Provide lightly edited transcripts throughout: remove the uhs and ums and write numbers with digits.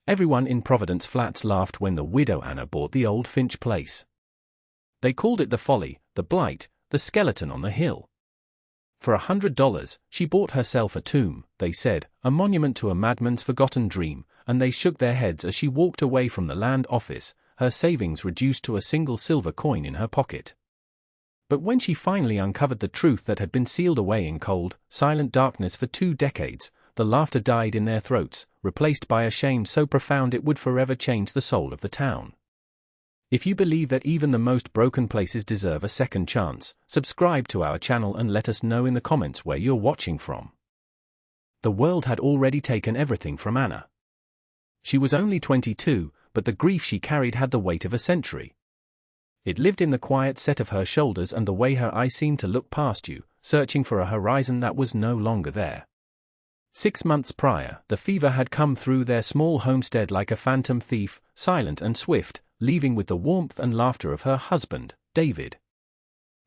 Everyone in Providence Flats laughed when the widow Anna bought the old Finch place. They called it the folly, the blight, the skeleton on the hill. For $100, she bought herself a tomb, they said, a monument to a madman's forgotten dream, and they shook their heads as she walked away from the land office, her savings reduced to a single silver coin in her pocket. But when she finally uncovered the truth that had been sealed away in cold, silent darkness for 2 decades, the laughter died in their throats, replaced by a shame so profound it would forever change the soul of the town. If you believe that even the most broken places deserve a second chance, subscribe to our channel and let us know in the comments where you're watching from. The world had already taken everything from Anna. She was only 22, but the grief she carried had the weight of a century. It lived in the quiet set of her shoulders and the way her eyes seemed to look past you, searching for a horizon that was no longer there. 6 months prior, the fever had come through their small homestead like a phantom thief, silent and swift, leaving with the warmth and laughter of her husband, David.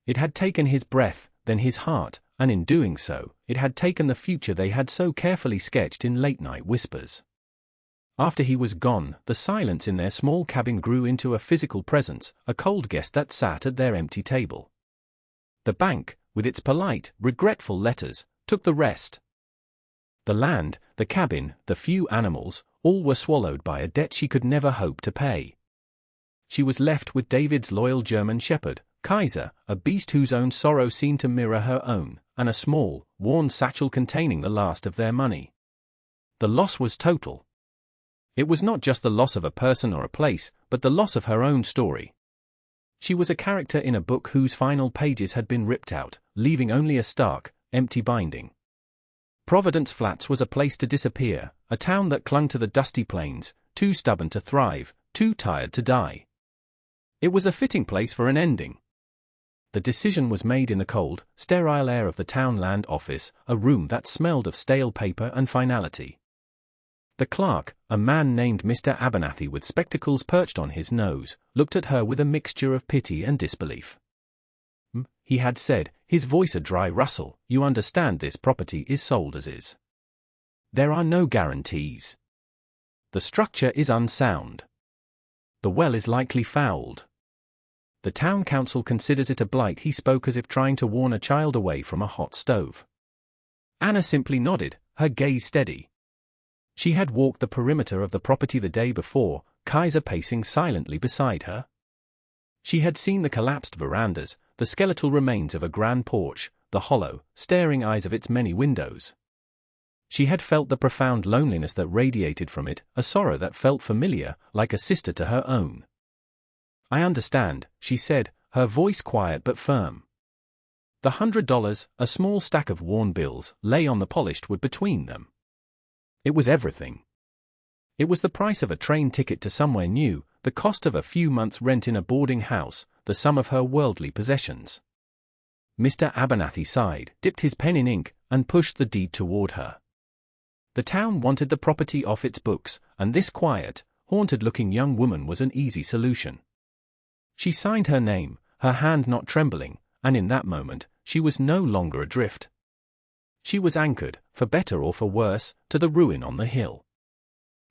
It had taken his breath, then his heart, and in doing so, it had taken the future they had so carefully sketched in late-night whispers. After he was gone, the silence in their small cabin grew into a physical presence, a cold guest that sat at their empty table. The bank, with its polite, regretful letters, took the rest. The land, the cabin, the few animals, all were swallowed by a debt she could never hope to pay. She was left with David's loyal German shepherd, Kaiser, a beast whose own sorrow seemed to mirror her own, and a small, worn satchel containing the last of their money. The loss was total. It was not just the loss of a person or a place, but the loss of her own story. She was a character in a book whose final pages had been ripped out, leaving only a stark, empty binding. Providence Flats was a place to disappear, a town that clung to the dusty plains, too stubborn to thrive, too tired to die. It was a fitting place for an ending. The decision was made in the cold, sterile air of the town land office, a room that smelled of stale paper and finality. The clerk, a man named Mr. Abernathy with spectacles perched on his nose, looked at her with a mixture of pity and disbelief. He had said, his voice a dry rustle, "You understand this property is sold as is. There are no guarantees. The structure is unsound. The well is likely fouled. The town council considers it a blight." He spoke as if trying to warn a child away from a hot stove. Anna simply nodded, her gaze steady. She had walked the perimeter of the property the day before, Kaiser pacing silently beside her. She had seen the collapsed verandas, the skeletal remains of a grand porch, the hollow, staring eyes of its many windows. She had felt the profound loneliness that radiated from it, a sorrow that felt familiar, like a sister to her own. "I understand," she said, her voice quiet but firm. The $100, a small stack of worn bills, lay on the polished wood between them. It was everything. It was the price of a train ticket to somewhere new, the cost of a few months' rent in a boarding house, the sum of her worldly possessions. Mr. Abernathy sighed, dipped his pen in ink, and pushed the deed toward her. The town wanted the property off its books, and this quiet, haunted-looking young woman was an easy solution. She signed her name, her hand not trembling, and in that moment, she was no longer adrift. She was anchored, for better or for worse, to the ruin on the hill.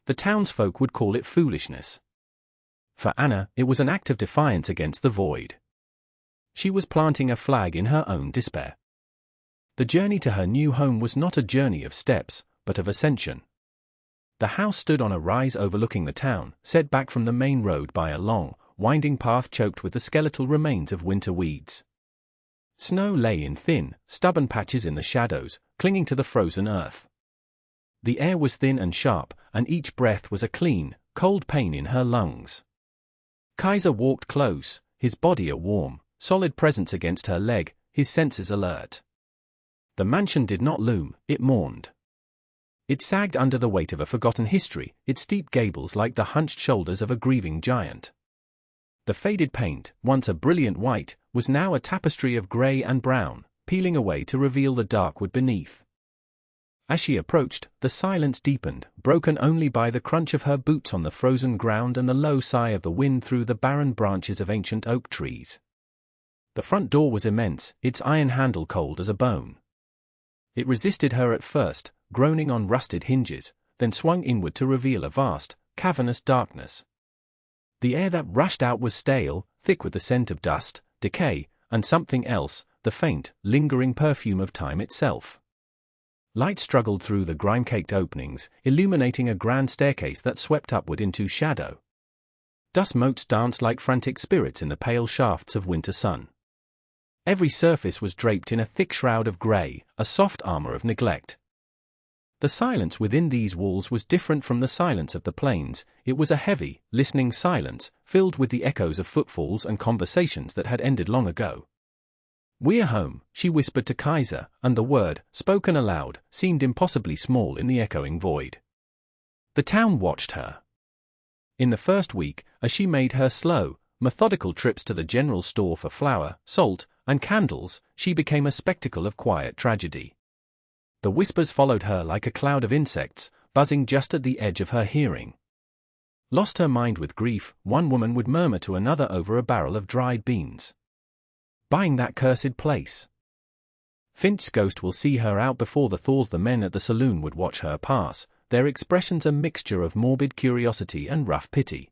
The townsfolk would call it foolishness. For Anna, it was an act of defiance against the void. She was planting a flag in her own despair. The journey to her new home was not a journey of steps, but of ascension. The house stood on a rise overlooking the town, set back from the main road by a long, winding path choked with the skeletal remains of winter weeds. Snow lay in thin, stubborn patches in the shadows, clinging to the frozen earth. The air was thin and sharp, and each breath was a clean, cold pain in her lungs. Kaiser walked close, his body a warm, solid presence against her leg, his senses alert. The mansion did not loom, it mourned. It sagged under the weight of a forgotten history, its steep gables like the hunched shoulders of a grieving giant. The faded paint, once a brilliant white, was now a tapestry of grey and brown, peeling away to reveal the dark wood beneath. As she approached, the silence deepened, broken only by the crunch of her boots on the frozen ground and the low sigh of the wind through the barren branches of ancient oak trees. The front door was immense, its iron handle cold as a bone. It resisted her at first, groaning on rusted hinges, then swung inward to reveal a vast, cavernous darkness. The air that rushed out was stale, thick with the scent of dust, decay, and something else, the faint, lingering perfume of time itself. Light struggled through the grime-caked openings, illuminating a grand staircase that swept upward into shadow. Dust motes danced like frantic spirits in the pale shafts of winter sun. Every surface was draped in a thick shroud of grey, a soft armor of neglect. The silence within these walls was different from the silence of the plains. It was a heavy, listening silence, filled with the echoes of footfalls and conversations that had ended long ago. "We're home," she whispered to Kaiser, and the word, spoken aloud, seemed impossibly small in the echoing void. The town watched her. In the first week, as she made her slow, methodical trips to the general store for flour, salt, and candles, she became a spectacle of quiet tragedy. The whispers followed her like a cloud of insects, buzzing just at the edge of her hearing. Lost her mind with grief, one woman would murmur to another over a barrel of dried beans. "Buying that cursed place. Finch's ghost will see her out before the thaws." The men at the saloon would watch her pass, their expressions a mixture of morbid curiosity and rough pity.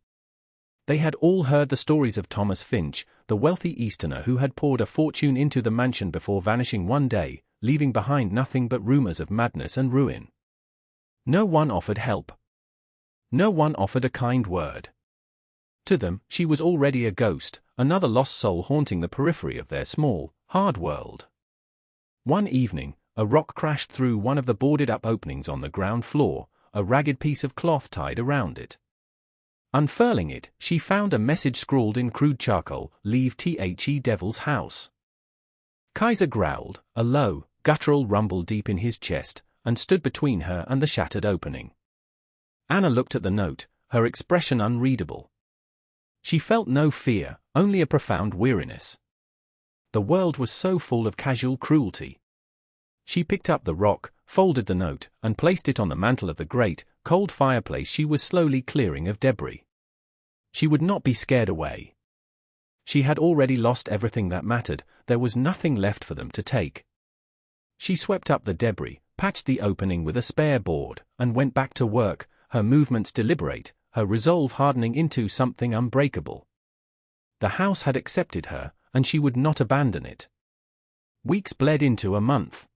They had all heard the stories of Thomas Finch, the wealthy Easterner who had poured a fortune into the mansion before vanishing one day, leaving behind nothing but rumors of madness and ruin. No one offered help. No one offered a kind word. To them, she was already a ghost, another lost soul haunting the periphery of their small, hard world. One evening, a rock crashed through one of the boarded-up openings on the ground floor, a ragged piece of cloth tied around it. Unfurling it, she found a message scrawled in crude charcoal: "Leave The Devil's house." Kaiser growled, a low, guttural rumble deep in his chest, and stood between her and the shattered opening. Anna looked at the note, her expression unreadable. She felt no fear, only a profound weariness. The world was so full of casual cruelty. She picked up the rock, folded the note, and placed it on the mantel of the great, cold fireplace she was slowly clearing of debris. She would not be scared away. She had already lost everything that mattered, there was nothing left for them to take. She swept up the debris, patched the opening with a spare board, and went back to work, her movements deliberate, her resolve hardening into something unbreakable. The house had accepted her, and she would not abandon it. Weeks bled into a month.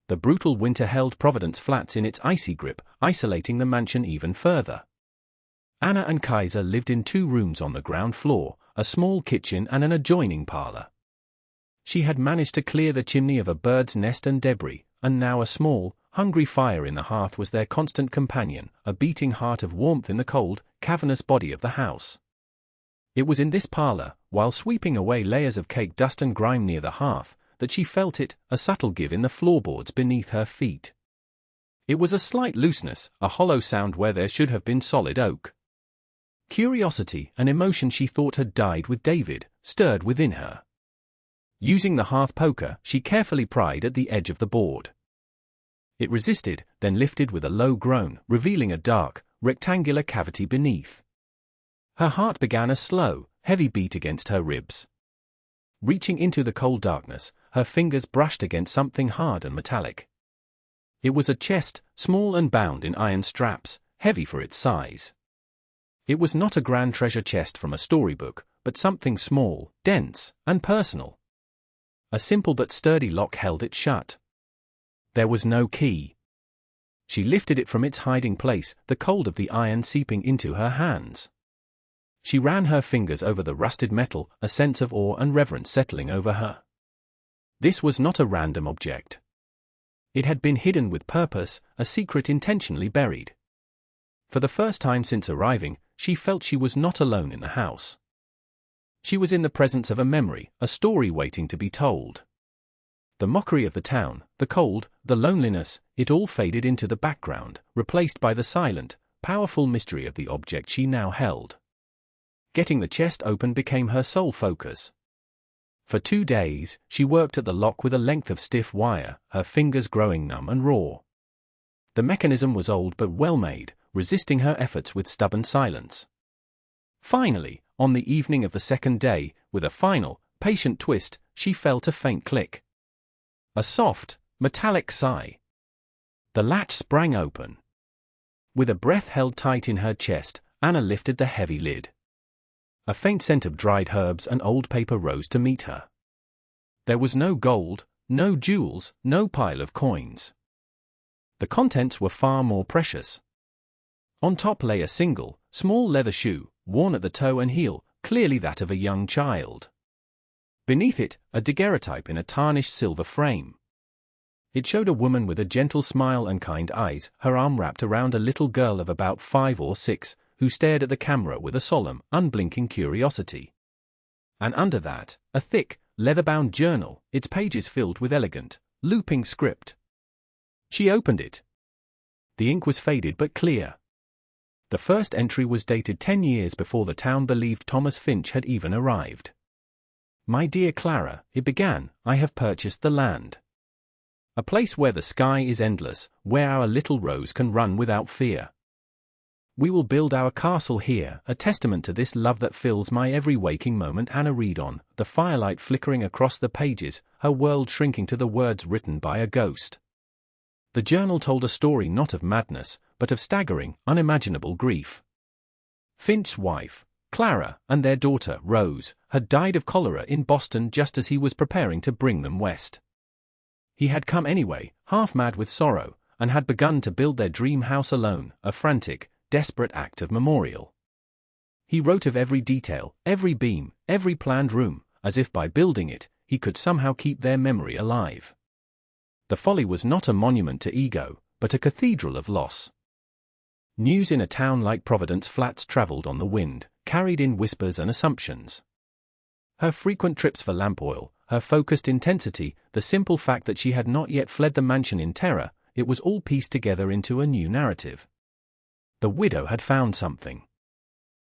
The brutal winter held Providence Flats in its icy grip, isolating the mansion even further. Anna and Kaiser lived in 2 rooms on the ground floor, a small kitchen and an adjoining parlor. She had managed to clear the chimney of a bird's nest and debris, and now a small, hungry fire in the hearth was their constant companion, a beating heart of warmth in the cold, cavernous body of the house. It was in this parlor, while sweeping away layers of cake dust and grime near the hearth, that she felt it, a subtle give in the floorboards beneath her feet. It was a slight looseness, a hollow sound where there should have been solid oak. Curiosity, an emotion she thought had died with David, stirred within her. Using the hearth poker, she carefully pried at the edge of the board. It resisted, then lifted with a low groan, revealing a dark, rectangular cavity beneath. Her heart began a slow, heavy beat against her ribs. Reaching into the cold darkness, her fingers brushed against something hard and metallic. It was a chest, small and bound in iron straps, heavy for its size. It was not a grand treasure chest from a storybook, but something small, dense, and personal. A simple but sturdy lock held it shut. There was no key. She lifted it from its hiding place, the cold of the iron seeping into her hands. She ran her fingers over the rusted metal, a sense of awe and reverence settling over her. This was not a random object. It had been hidden with purpose, a secret intentionally buried. For the first time since arriving, she felt she was not alone in the house. She was in the presence of a memory, a story waiting to be told. The mockery of the town, the cold, the loneliness, it all faded into the background, replaced by the silent, powerful mystery of the object she now held. Getting the chest open became her sole focus. For 2 days, she worked at the lock with a length of stiff wire, her fingers growing numb and raw. The mechanism was old but well-made, resisting her efforts with stubborn silence. Finally, on the evening of the 2nd day, with a final, patient twist, she felt a faint click. A soft, metallic sigh. The latch sprang open. With a breath held tight in her chest, Anna lifted the heavy lid. A faint scent of dried herbs and old paper rose to meet her. There was no gold, no jewels, no pile of coins. The contents were far more precious. On top lay a single, small leather shoe, worn at the toe and heel, clearly that of a young child. Beneath it, a daguerreotype in a tarnished silver frame. It showed a woman with a gentle smile and kind eyes, her arm wrapped around a little girl of about 5 or 6, who stared at the camera with a solemn, unblinking curiosity. And under that, a thick, leather-bound journal, its pages filled with elegant, looping script. She opened it. The ink was faded but clear. The first entry was dated 10 years before the town believed Thomas Finch had even arrived. "My dear Clara," it began, "I have purchased the land. A place where the sky is endless, where our little Rose can run without fear. We will build our castle here, a testament to this love that fills my every waking moment." Anna read on, the firelight flickering across the pages, her world shrinking to the words written by a ghost. The journal told a story not of madness, but of staggering, unimaginable grief. Finch's wife, Clara, and their daughter, Rose, had died of cholera in Boston just as he was preparing to bring them west. He had come anyway, half mad with sorrow, and had begun to build their dream house alone, a frantic, desperate act of memorial. He wrote of every detail, every beam, every planned room, as if by building it, he could somehow keep their memory alive. The folly was not a monument to ego, but a cathedral of loss. News in a town like Providence Flats traveled on the wind, carried in whispers and assumptions. Her frequent trips for lamp oil, her focused intensity, the simple fact that she had not yet fled the mansion in terror, it was all pieced together into a new narrative. The widow had found something.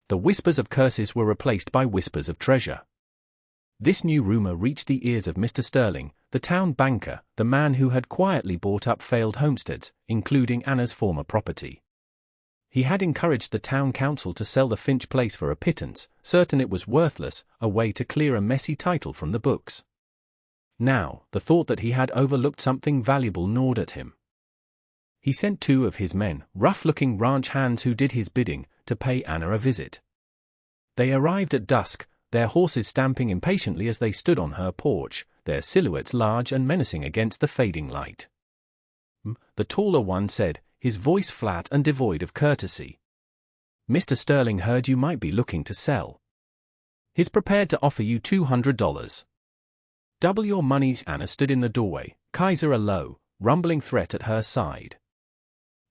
The whispers of curses were replaced by whispers of treasure. This new rumor reached the ears of Mr. Sterling, the town banker, the man who had quietly bought up failed homesteads, including Anna's former property. He had encouraged the town council to sell the Finch place for a pittance, certain it was worthless, a way to clear a messy title from the books. Now, the thought that he had overlooked something valuable gnawed at him. He sent 2 of his men, rough-looking ranch hands who did his bidding, to pay Anna a visit. They arrived at dusk, their horses stamping impatiently as they stood on her porch, their silhouettes large and menacing against the fading light. The taller one said, his voice flat and devoid of courtesy, "Mr. Sterling heard you might be looking to sell. He's prepared to offer you $200. Double your money." Anna stood in the doorway, Kaiser a low, rumbling threat at her side.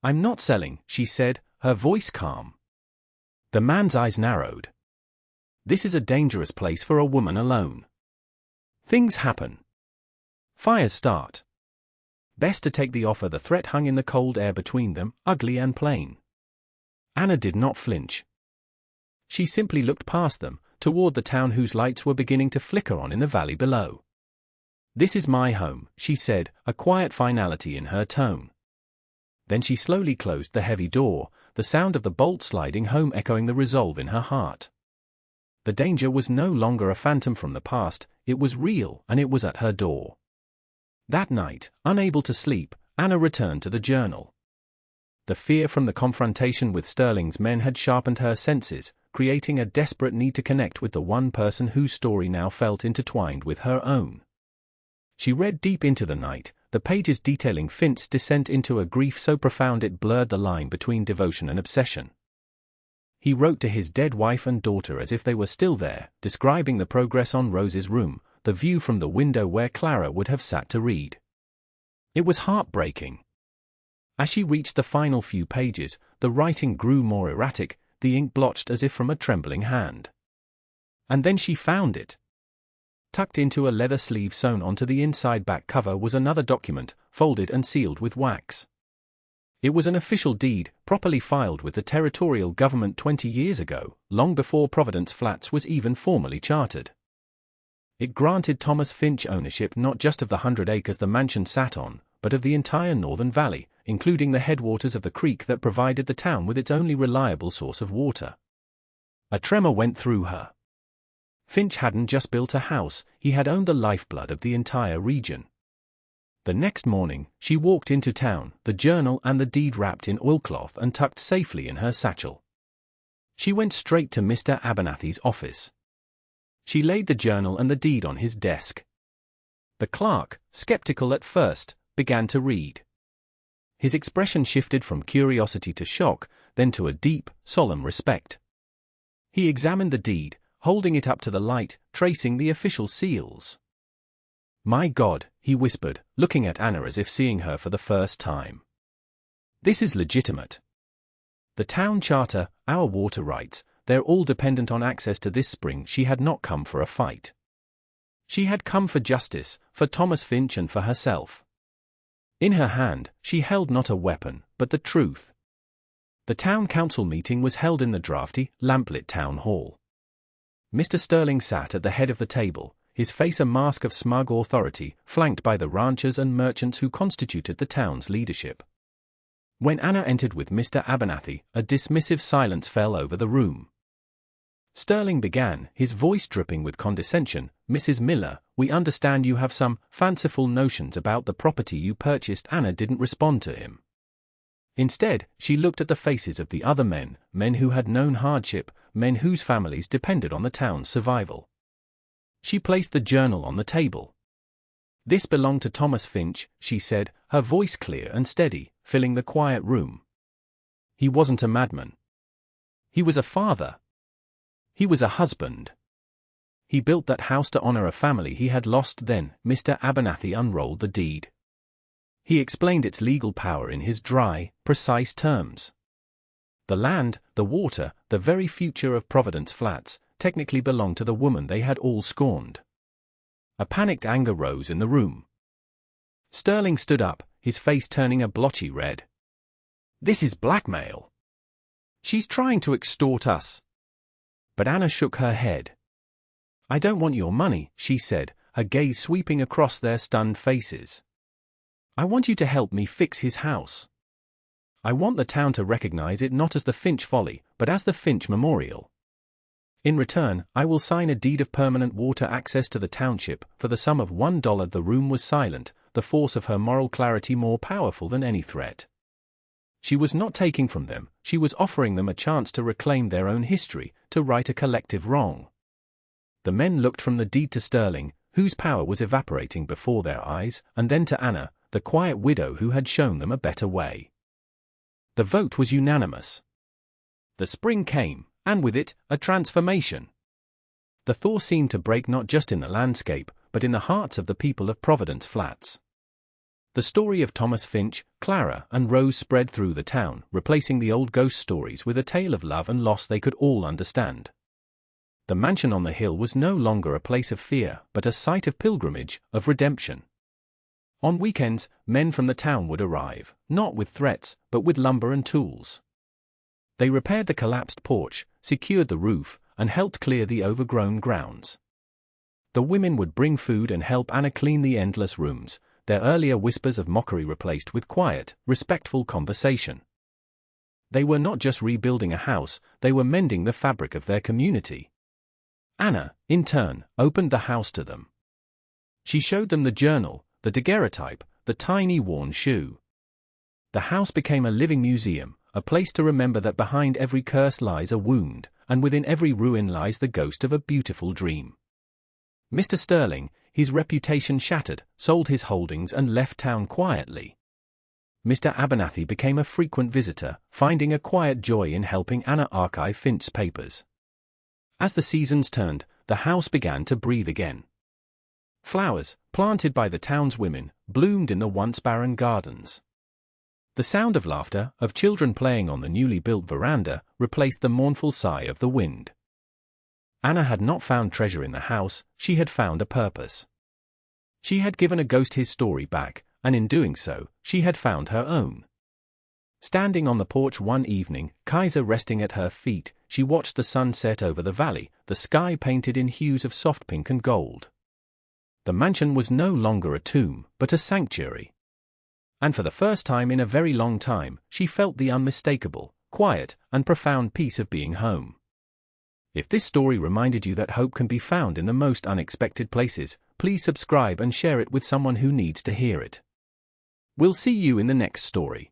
"I'm not selling," she said, her voice calm. The man's eyes narrowed. "This is a dangerous place for a woman alone. Things happen. Fires start. Best to take the offer." The threat hung in the cold air between them, ugly and plain. Anna did not flinch. She simply looked past them, toward the town whose lights were beginning to flicker on in the valley below. "This is my home," she said, a quiet finality in her tone. Then she slowly closed the heavy door, the sound of the bolt sliding home echoing the resolve in her heart. The danger was no longer a phantom from the past, it was real, and it was at her door. That night, unable to sleep, Anna returned to the journal. The fear from the confrontation with Sterling's men had sharpened her senses, creating a desperate need to connect with the one person whose story now felt intertwined with her own. She read deep into the night, the pages detailing Finch's descent into a grief so profound it blurred the line between devotion and obsession. He wrote to his dead wife and daughter as if they were still there, describing the progress on Rose's room, the view from the window where Clara would have sat to read. It was heartbreaking. As she reached the final few pages, the writing grew more erratic, the ink blotched as if from a trembling hand. And then she found it. Tucked into a leather sleeve sewn onto the inside back cover was another document, folded and sealed with wax. It was an official deed, properly filed with the territorial government 20 years ago, long before Providence Flats was even formally chartered. It granted Thomas Finch ownership not just of the 100 acres the mansion sat on, but of the entire northern valley, including the headwaters of the creek that provided the town with its only reliable source of water. A tremor went through her. Finch hadn't just built a house, he had owned the lifeblood of the entire region. The next morning, she walked into town, the journal and the deed wrapped in oilcloth and tucked safely in her satchel. She went straight to Mr. Abernathy's office. She laid the journal and the deed on his desk. The clerk, skeptical at first, began to read. His expression shifted from curiosity to shock, then to a deep, solemn respect. He examined the deed, holding it up to the light, tracing the official seals. "My God," he whispered, looking at Anna as if seeing her for the first time. "This is legitimate. The town charter, our water rights, they're all dependent on access to this spring." She had not come for a fight. She had come for justice, for Thomas Finch and for herself. In her hand, she held not a weapon, but the truth. The town council meeting was held in the drafty, lamplit town hall. Mr. Sterling sat at the head of the table, his face a mask of smug authority, flanked by the ranchers and merchants who constituted the town's leadership. When Anna entered with Mr. Abernathy, a dismissive silence fell over the room. Sterling began, his voice dripping with condescension. "Mrs. Miller, we understand you have some fanciful notions about the property you purchased." Anna didn't respond to him. Instead, she looked at the faces of the other men, men who had known hardship, men whose families depended on the town's survival. She placed the journal on the table. "This belonged to Thomas Finch," she said, her voice clear and steady, filling the quiet room. "He wasn't a madman. He was a father. He was a husband. He built that house to honor a family he had lost." Then, Mr. Abernathy unrolled the deed. He explained its legal power in his dry, precise terms. The land, the water, the very future of Providence Flats, technically belonged to the woman they had all scorned. A panicked anger rose in the room. Sterling stood up, his face turning a blotchy red. "This is blackmail. She's trying to extort us." But Anna shook her head. "I don't want your money," she said, her gaze sweeping across their stunned faces. "I want you to help me fix his house. I want the town to recognize it not as the Finch Folly, but as the Finch Memorial. In return, I will sign a deed of permanent water access to the township for the sum of $1." The room was silent, the force of her moral clarity more powerful than any threat. She was not taking from them, she was offering them a chance to reclaim their own history, to right a collective wrong. The men looked from the deed to Sterling, whose power was evaporating before their eyes, and then to Anna, the quiet widow who had shown them a better way. The vote was unanimous. The spring came, and with it, a transformation. The thaw seemed to break not just in the landscape, but in the hearts of the people of Providence Flats. The story of Thomas Finch, Clara, and Rose spread through the town, replacing the old ghost stories with a tale of love and loss they could all understand. The mansion on the hill was no longer a place of fear, but a site of pilgrimage, of redemption. On weekends, men from the town would arrive, not with threats, but with lumber and tools. They repaired the collapsed porch, secured the roof, and helped clear the overgrown grounds. The women would bring food and help Anna clean the endless rooms, their earlier whispers of mockery replaced with quiet, respectful conversation. They were not just rebuilding a house, they were mending the fabric of their community. Anna, in turn, opened the house to them. She showed them the journal, the daguerreotype, the tiny worn shoe. The house became a living museum, a place to remember that behind every curse lies a wound, and within every ruin lies the ghost of a beautiful dream. Mr. Sterling, his reputation shattered, sold his holdings and left town quietly. Mr. Abernathy became a frequent visitor, finding a quiet joy in helping Anna archive Finch's papers. As the seasons turned, the house began to breathe again. Flowers, planted by the town's women, bloomed in the once barren gardens. The sound of laughter, of children playing on the newly built veranda, replaced the mournful sigh of the wind. Anna had not found treasure in the house, she had found a purpose. She had given a ghost his story back, and in doing so, she had found her own. Standing on the porch one evening, Kaiser resting at her feet, she watched the sun set over the valley, the sky painted in hues of soft pink and gold. The mansion was no longer a tomb, but a sanctuary. And for the first time in a very long time, she felt the unmistakable, quiet, and profound peace of being home. If this story reminded you that hope can be found in the most unexpected places, please subscribe and share it with someone who needs to hear it. We'll see you in the next story.